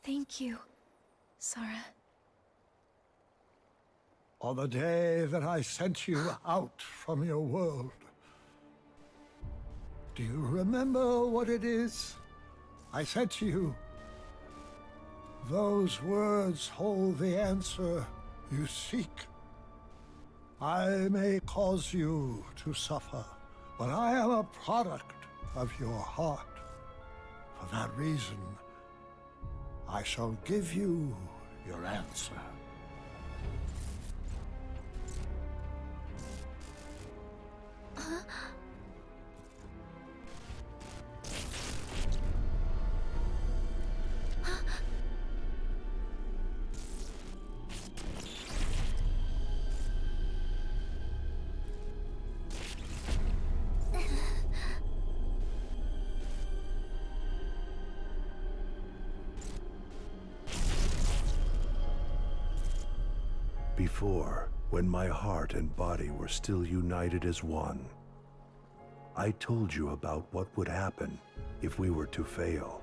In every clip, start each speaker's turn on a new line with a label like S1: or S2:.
S1: Thank you, Sora.
S2: On the day that I sent you out from your world. Do you remember what it is I said to you? Those words hold the answer you seek. I may cause you to suffer, but I am a product of your heart. For that reason, I shall give you your answer.
S3: Before, when my heart and body were still united as one, I told you about what would happen if we were to fail.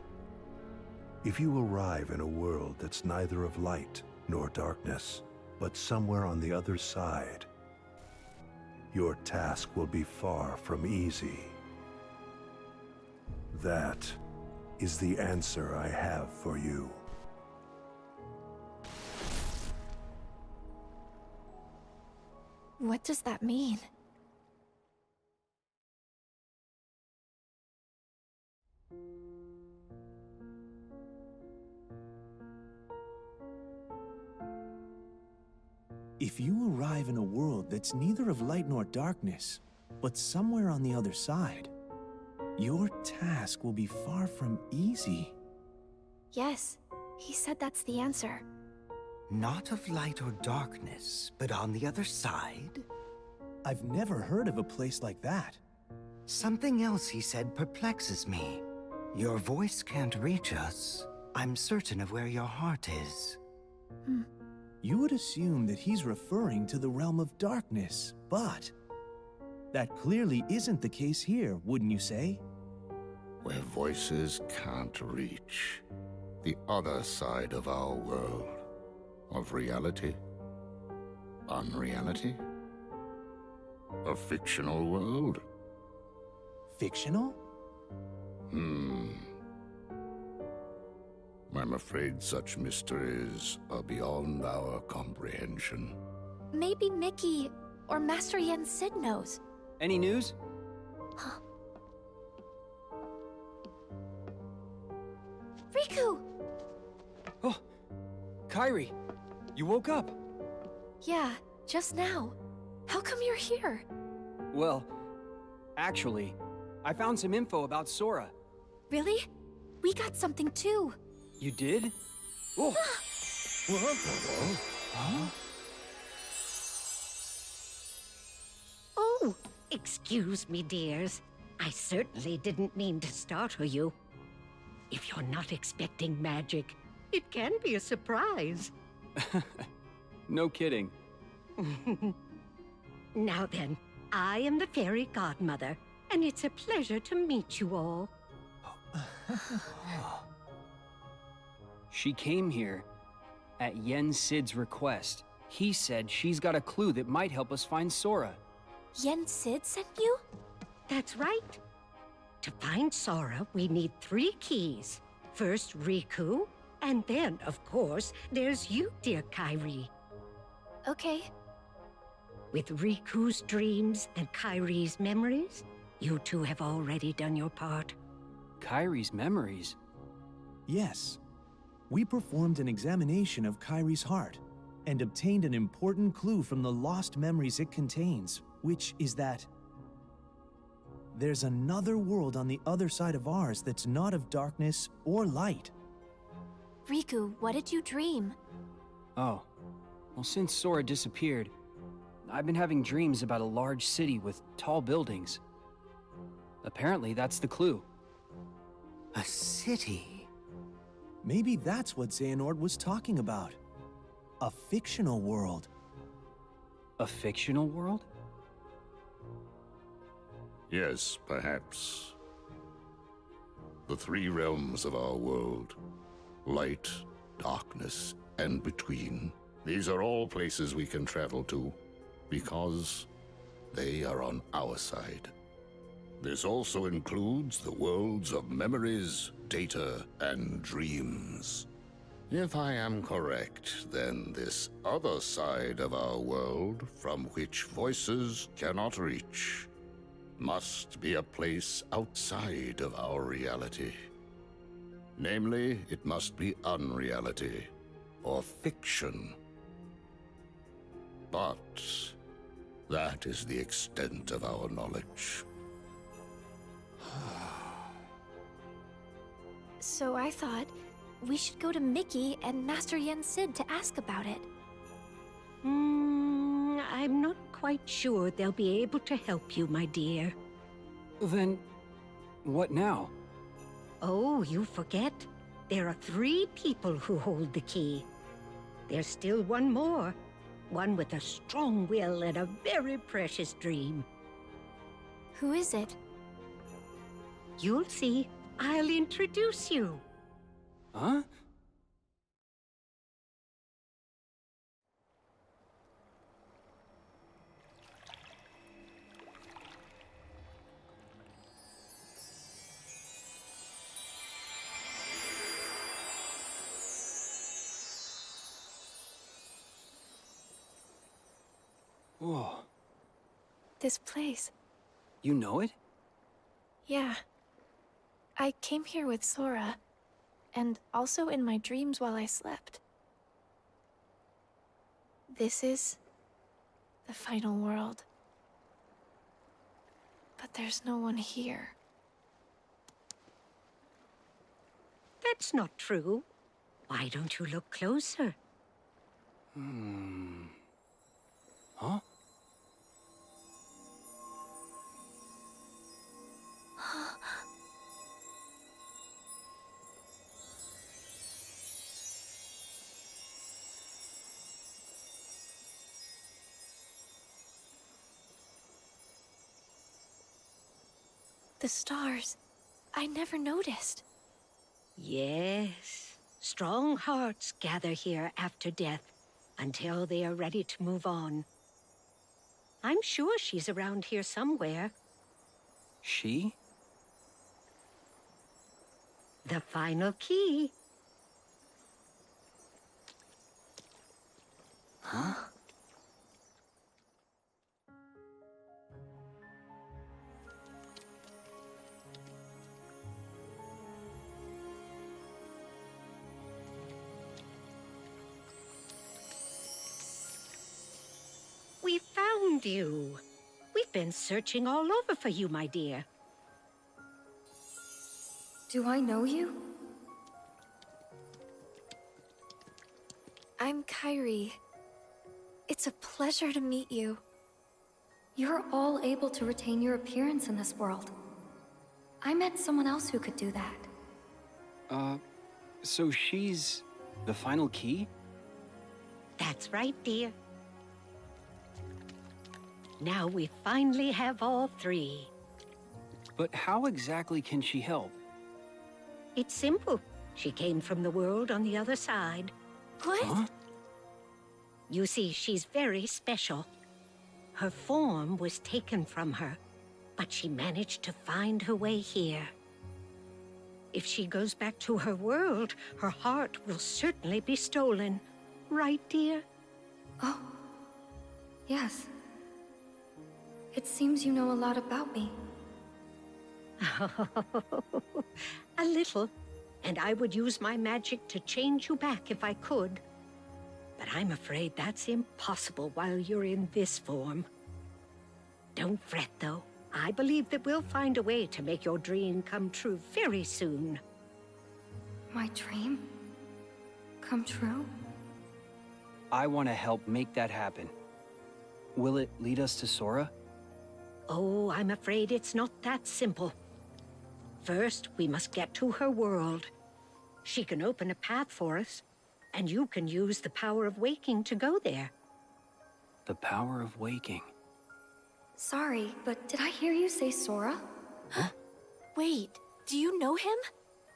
S3: If you arrive in a world that's neither of light nor darkness, but somewhere on the other side, your task will be far from easy. That is the answer I have for you.
S1: What does that mean?
S4: If you arrive in a world that's neither of light nor darkness, but somewhere on the other side, your task will be far from easy.
S1: Yes, he said that's the answer.
S5: Not of light or darkness, but on the other side?
S4: I've never heard of a place like that.
S5: Something else he said perplexes me. Your voice can't reach us. I'm certain of where your heart is.
S4: You would assume that he's referring to the realm of darkness, but that clearly isn't the case here, wouldn't you say?
S6: Where voices can't reach. The other side of our world. Of reality. Unreality. A fictional world.
S4: Fictional?
S6: I'm afraid such mysteries are beyond our comprehension.
S1: Maybe Mickey or Master Yen Sid knows.
S7: Any news?
S1: Riku!
S7: Oh, Kairi, you woke up.
S1: Yeah, just now. How come you're here?
S7: Well, actually, I found some info about Sora.
S1: Really? We got something too.
S7: You did? Oh.
S8: Oh, excuse me, dears. I certainly didn't mean to startle you. If you're not expecting magic, it can be a surprise.
S7: No kidding.
S8: Now then, I am the fairy godmother, and it's a pleasure to meet you all.
S7: She came here at Yen Sid's request. He said she's got a clue that might help us find Sora.
S1: Yen Sid sent you?
S8: That's right. To find Sora, we need 3 keys. First, Riku, and then, of course, there's you, dear Kairi.
S1: Okay.
S8: With Riku's dreams and Kairi's memories, you two have already done your part.
S7: Kairi's memories?
S4: Yes. We performed an examination of Kairi's heart and obtained an important clue from the lost memories it contains, which is that there's another world on the other side of ours that's not of darkness or light.
S1: Riku, what did you dream?
S7: Oh. Well, since Sora disappeared, I've been having dreams about a large city with tall buildings. Apparently, that's the clue.
S5: A city?
S4: Maybe that's what Xehanort was talking about. A fictional world.
S7: A fictional world?
S6: Yes, perhaps. The 3 realms of our world. Light, darkness, and between. These are all places we can travel to, because they are on our side. This also includes the worlds of memories, data, and dreams. If I am correct, then this other side of our world, from which voices cannot reach, must be a place outside of our reality. Namely, it must be unreality, or fiction. But that is the extent of our knowledge.
S1: So I thought we should go to Mickey and Master Yen Sid to ask about it.
S8: I'm not quite sure they'll be able to help you, my dear.
S7: Then, what now?
S8: Oh, you forget. There are 3 people who hold the key. There's still one more. One with a strong will and a very precious dream.
S1: Who is it?
S8: You'll see. I'll introduce you.
S7: Huh? Whoa.
S1: This place.
S7: You know it?
S1: Yeah. I came here with Sora, and also in my dreams while I slept. This is the final world. But there's no one here.
S8: That's not true. Why don't you look closer?
S7: Huh?
S1: The stars. I never noticed.
S8: Yes. Strong hearts gather here after death until they are ready to move on. I'm sure she's around here somewhere.
S7: She?
S8: The final key.
S7: Huh?
S8: We found you. We've been searching all over for you, my dear.
S1: Do I know you? I'm Kairi. It's a pleasure to meet you.
S9: You're all able to retain your appearance in this world. I met someone else who could do that.
S7: So she's the final key?
S8: That's right, dear. Now we finally have all three.
S7: But how exactly can she help?
S8: It's simple. She came from the world on the other side.
S1: What?
S7: Huh?
S8: You see, she's very special. Her form was taken from her, but she managed to find her way here. If she goes back to her world, her heart will certainly be stolen. Right, dear?
S9: Oh. Yes. It seems you know a lot about me.
S8: A little. And I would use my magic to change you back if I could. But I'm afraid that's impossible while you're in this form. Don't fret, though. I believe that we'll find a way to make your dream come true very soon.
S9: My dream? Come true?
S7: I want to help make that happen. Will it lead us to Sora?
S8: Oh, I'm afraid it's not that simple. First, we must get to her world. She can open a path for us, and you can use the power of waking to go there.
S7: The power of waking.
S9: Sorry, but did I hear you say Sora?
S1: Wait, do you know him?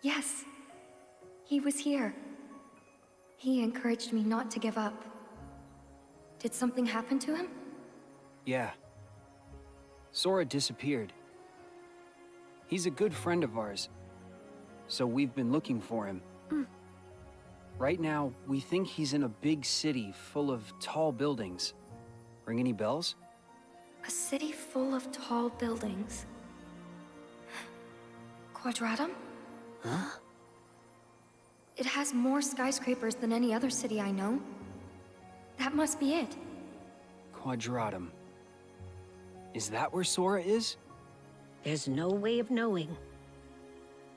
S9: Yes. He was here. He encouraged me not to give up. Did something happen to him?
S7: Yeah. Sora disappeared. He's a good friend of ours, so we've been looking for him. Right now, we think he's in a big city full of tall buildings. Ring any bells?
S9: A city full of tall buildings. Quadratum?
S7: Huh?
S9: It has more skyscrapers than any other city I know. That must be it.
S7: Quadratum. Is that where Sora is?
S8: There's no way of knowing.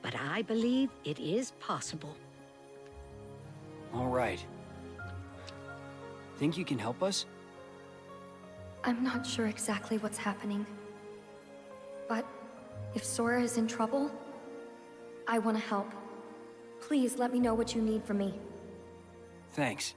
S8: But I believe it is possible.
S7: All right. Think you can help us?
S9: I'm not sure exactly what's happening. But if Sora is in trouble, I want to help. Please let me know what you need from me.
S7: Thanks.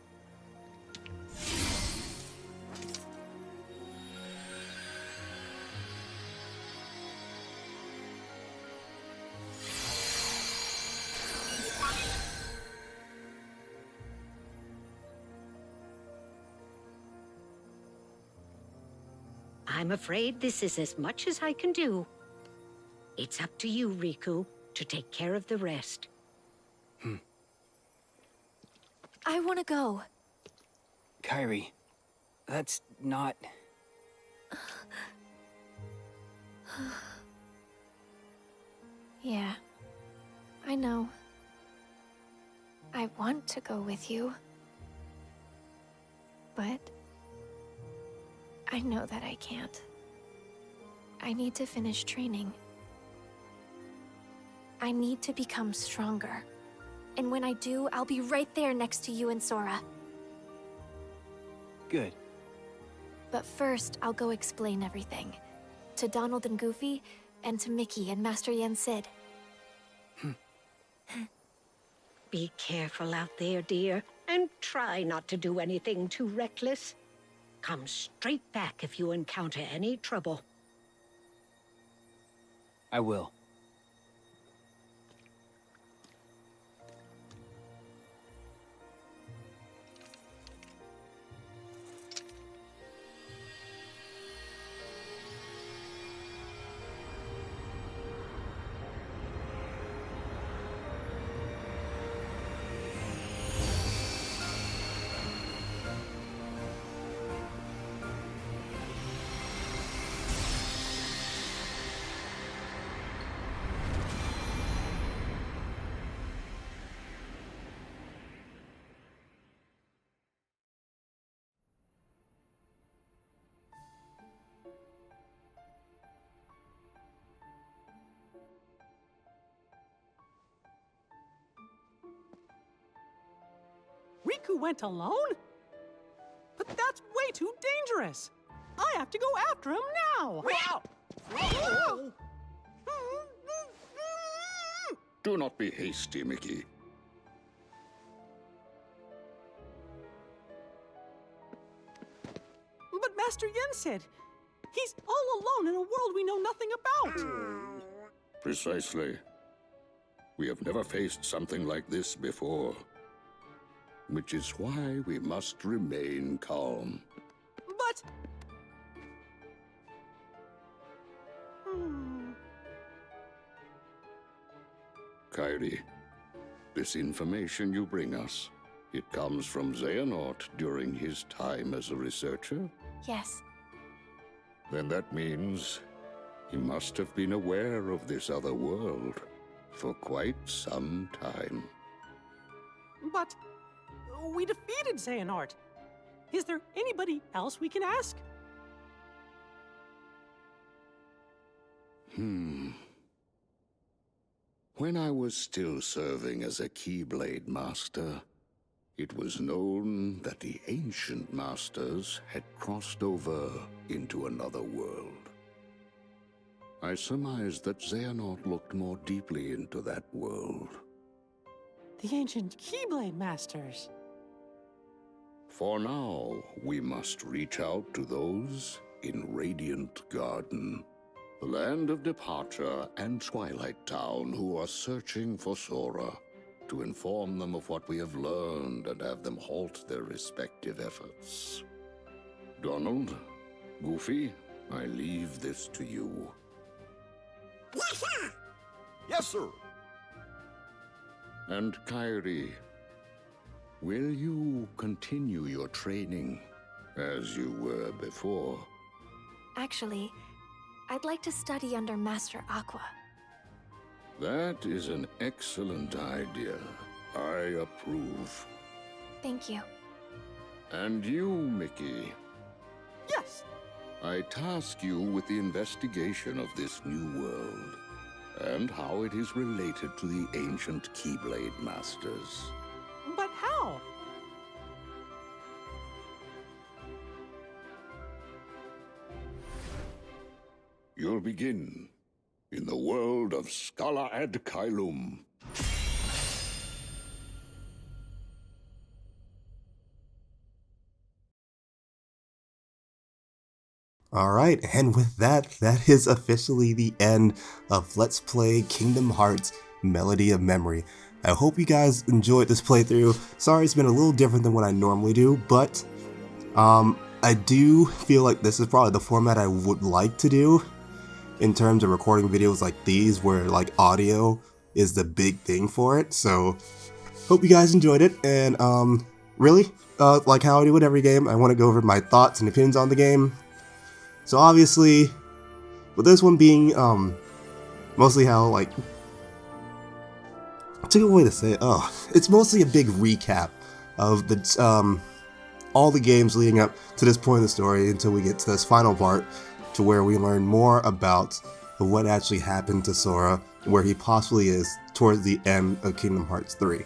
S8: I'm afraid this is as much as I can do. It's up to you, Riku, to take care of the rest.
S1: I want to go.
S7: Kairi, that's not...
S1: Yeah, I know. I want to go with you. But I know that I can't. I need to finish training. I need to become stronger. And when I do, I'll be right there next to you and Sora.
S7: Good.
S1: But first, I'll go explain everything. To Donald and Goofy, and to Mickey and Master Yen Sid.
S8: Be careful out there, dear, and try not to do anything too reckless. Come straight back if you encounter any trouble.
S7: I will.
S10: Riku went alone? But that's way too dangerous. I have to go after him now.
S6: Do not be hasty, Mickey.
S10: But Master Yen said he's all alone in a world we know nothing about.
S6: Precisely. We have never faced something like this before. Which is why we must remain calm.
S10: But...
S6: Kairi, this information you bring us, it comes from Xehanort during his time as a researcher?
S1: Yes.
S6: Then that means he must have been aware of this other world for quite some time.
S10: But... we defeated Xehanort. Is there anybody else we can ask?
S6: When I was still serving as a Keyblade Master, it was known that the ancient masters had crossed over into another world. I surmised that Xehanort looked more deeply into that world.
S10: The ancient Keyblade Masters.
S6: For now, we must reach out to those in Radiant Garden, the land of departure and Twilight Town, who are searching for Sora, to inform them of what we have learned and have them halt their respective efforts. Donald, Goofy, I leave this to you.
S5: Yes, sir!
S3: Yes, sir.
S6: And Kairi, will you continue your training as you were before?
S1: Actually, I'd like to study under Master Aqua.
S6: That is an excellent idea. I approve.
S1: Thank you.
S6: And you, Mickey,
S10: Yes.
S6: I task you with the investigation of this new world and how it is related to the ancient Keyblade Masters.
S10: But how?
S6: You'll begin in the world of Scala ad Caelum.
S11: Alright, and with that, that is officially the end of Let's Play Kingdom Hearts Melody of Memory. I hope you guys enjoyed this playthrough. Sorry it's been a little different than what I normally do, but I do feel like this is probably the format I would like to do in terms of recording videos like these, where like audio is the big thing for it. So hope you guys enjoyed it, and really, like how I do with every game, I want to go over my thoughts and opinions on the game. So obviously, with this one being mostly how, like, what's a good way to say it? Oh, it's mostly a big recap of the all the games leading up to this point in the story until we get to this final part, to where we learn more about what actually happened to Sora, where he possibly is towards the end of Kingdom Hearts 3.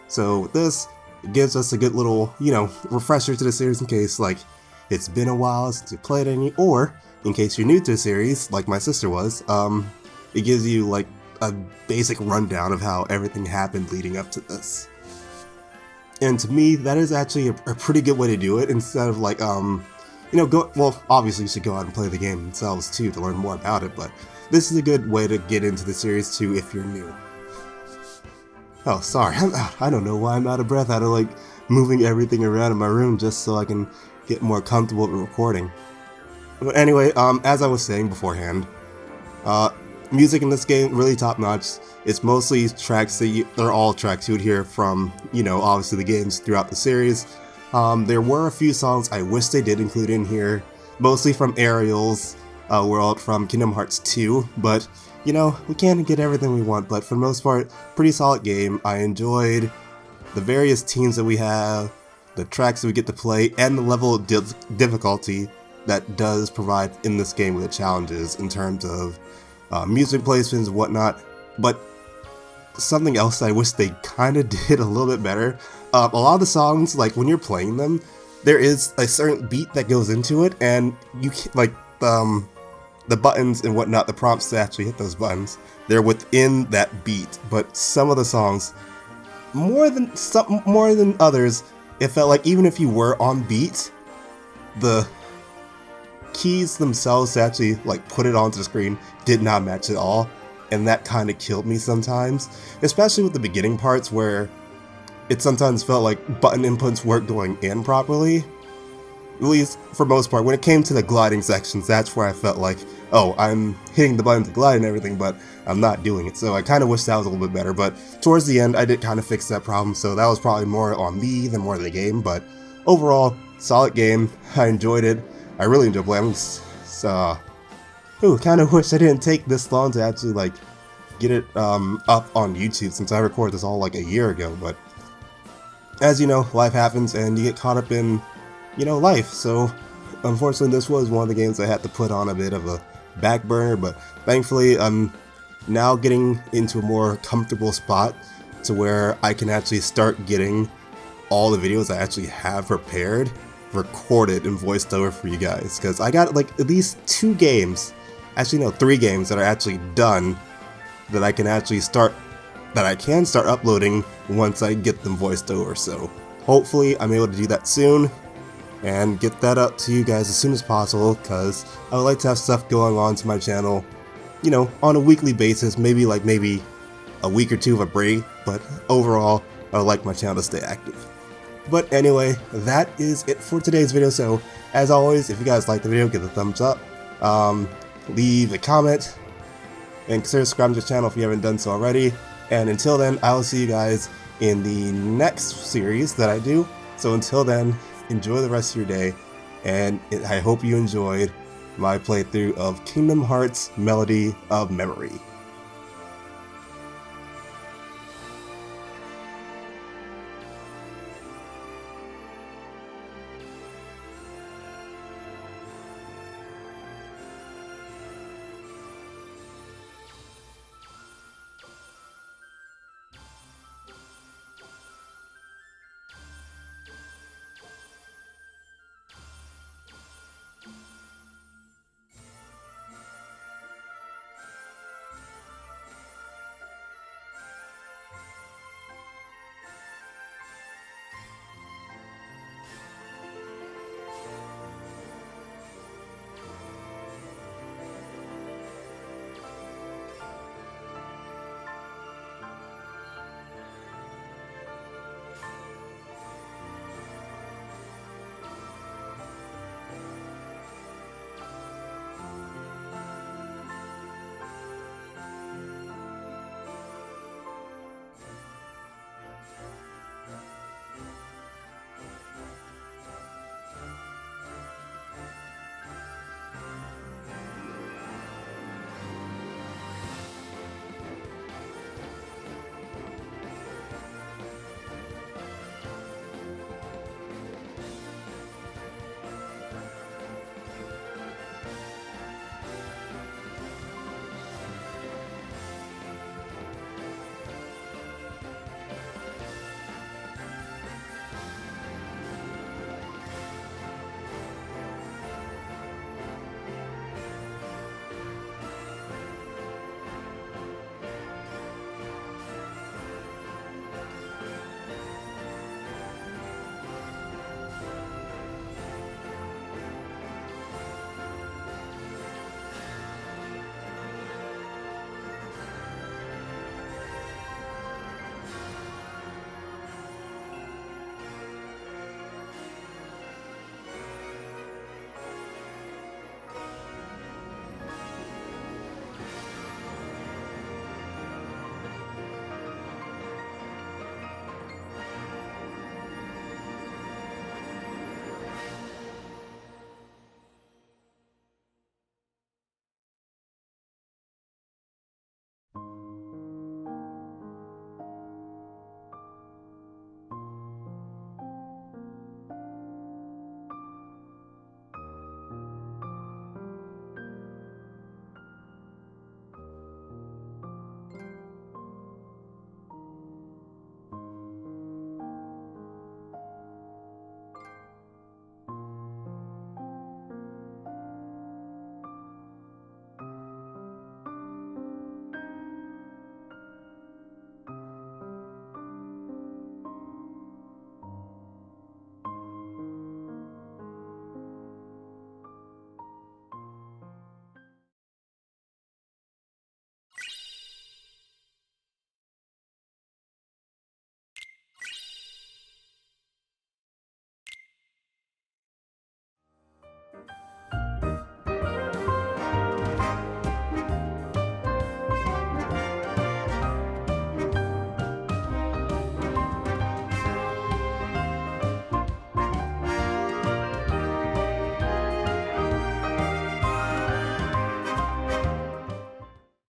S11: So with this, it gives us a good little, you know, refresher to the series in case, like, it's been a while since you played any, or in case you're new to the series, like my sister was, it gives you like a basic rundown of how everything happened leading up to this. And to me, that is actually a pretty good way to do it, instead of like, you know, well, obviously you should go out and play the game themselves too to learn more about it, but this is a good way to get into the series too if you're new. Oh, sorry, I don't know why I'm out of breath out of like moving everything around in my room just so I can get more comfortable with recording. But anyway, as I was saying beforehand, music in this game really top notch. It's mostly tracks that they're all tracks you would hear from, you know, obviously the games throughout the series. There were a few songs I wish they did include in here, mostly from Ariel's world from Kingdom Hearts 2, but you know, we can't get everything we want, but for the most part, pretty solid game. I enjoyed the various teams that we have, the tracks that we get to play, and the level of difficulty that does provide in this game with the challenges in terms of music placements and whatnot. But something else I wish they kind of did a little bit better. A lot of the songs, like when you're playing them, there is a certain beat that goes into it, and you like the buttons and whatnot, the prompts to actually hit those buttons, they're within that beat. But some of the songs, more than others, it felt like even if you were on beat, the keys themselves to actually like put it onto the screen did not match at all, and that kind of killed me sometimes, especially with the beginning parts where it sometimes felt like button inputs weren't going in properly. At least for most part, when it came to the gliding sections, that's where I felt like, oh, I'm hitting the button to glide and everything, but I'm not doing it. So I kind of wish that was a little bit better, but towards the end, I did kind of fix that problem, so that was probably more on me than more of the game. But overall, solid game. I enjoyed it. I really enjoyed playing. Kind of wish I didn't take this long to actually like get it up on YouTube, since I recorded this all like a year ago. But as you know, life happens and you get caught up in, you know, life. So unfortunately, this was one of the games I had to put on a bit of a back burner, but thankfully I'm now getting into a more comfortable spot to where I can actually start getting all the videos I actually have prepared recorded and voiced over for you guys, because I got like at least 2 games, actually no, 3 games that are actually done that I can start uploading once I get them voiced over. So hopefully I'm able to do that soon and get that up to you guys as soon as possible, because I would like to have stuff going on to my channel, you know, on a weekly basis, maybe a week or 2 of a break, but overall I would like my channel to stay active. But anyway, that is it for today's video. So as always, if you guys like the video, give it a thumbs up, leave a comment, and consider subscribing to the channel if you haven't done so already. And until then, I will see you guys in the next series that I do. So until then, enjoy the rest of your day, and I hope you enjoyed my playthrough of Kingdom Hearts Melody of Memory.